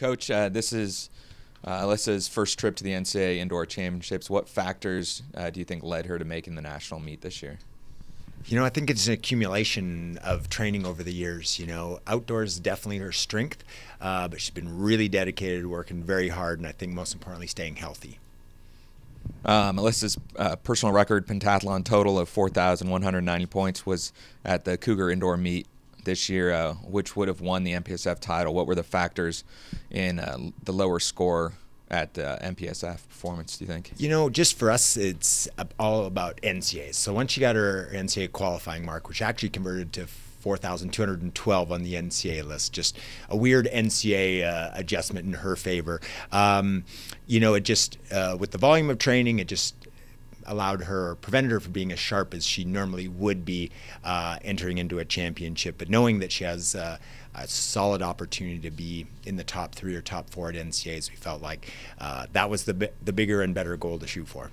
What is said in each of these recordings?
Coach, this is Alyssa's first trip to the NCAA Indoor Championships. What factors do you think led her to making the national meet this year? You know, I think it's an accumulation of training over the years. You know, outdoors is definitely her strength, but she's been really dedicated, working very hard, and I think most importantly, staying healthy. Alyssa's personal record pentathlon total of 4,190 points was at the Cougar Indoor Meet this year, which would have won the MPSF title. What were the factors in the lower score at MPSF performance, do you think? You know, just for us, it's all about NCAAs. So once she got her NCAA qualifying mark, which actually converted to 4,212 on the NCAA list, just a weird NCAA adjustment in her favor. You know, it just, with the volume of training, it just prevented her from being as sharp as she normally would be entering into a championship. But knowing that she has a solid opportunity to be in the top 3 or top 4 at NCAAs, we felt like that was the bigger and better goal to shoot for.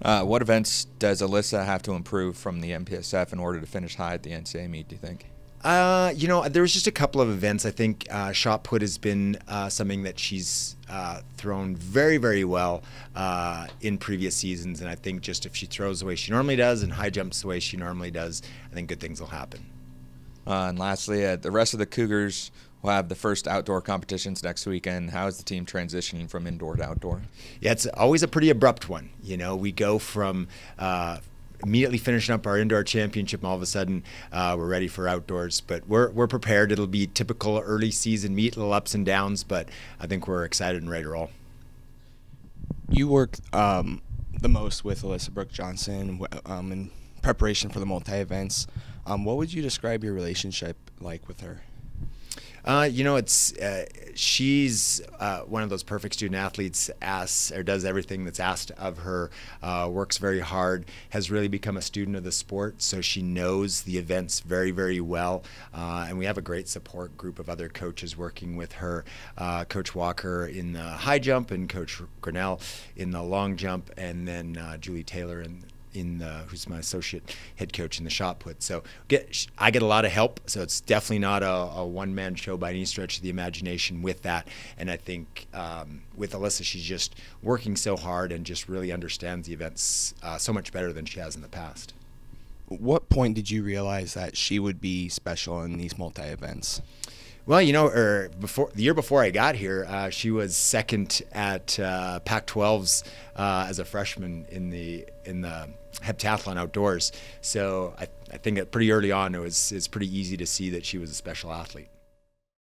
What events does Alyssa have to improve from the MPSF in order to finish high at the NCAA meet, do you think? You know, there was just a couple of events. I think shot put has been something that she's thrown very, very well in previous seasons. And I think just if she throws the way she normally does and high jumps the way she normally does, I think good things will happen. And lastly, the rest of the Cougars will have the first outdoor competitions next weekend. How is the team transitioning from indoor to outdoor? Yeah, it's always a pretty abrupt one. You know, we go from immediately finishing up our indoor championship, and all of a sudden we're ready for outdoors. But we're prepared. It'll be typical early season meet, little ups and downs, but I think we're excited and ready to roll. You work the most with Alyssa Brooke Johnson in preparation for the multi-events. What would you describe your relationship like with her? You know, she's one of those perfect student athletes, does everything that's asked of her, works very hard, has really become a student of the sport, so she knows the events very, very well. And we have a great support group of other coaches working with her. Coach Walker in the high jump and Coach Grinnell in the long jump, and then Julie Taylor who's my associate head coach in the shot put. So I get a lot of help, so it's definitely not a one-man show by any stretch of the imagination with that. And I think with Alyssa, she's just working so hard and just really understands the events so much better than she has in the past. What point did you realize that she would be special in these multi-events? Well, you know, the year before I got here, she was second at Pac-12's as a freshman in the heptathlon outdoors. So I think that pretty early on it's pretty easy to see that she was a special athlete.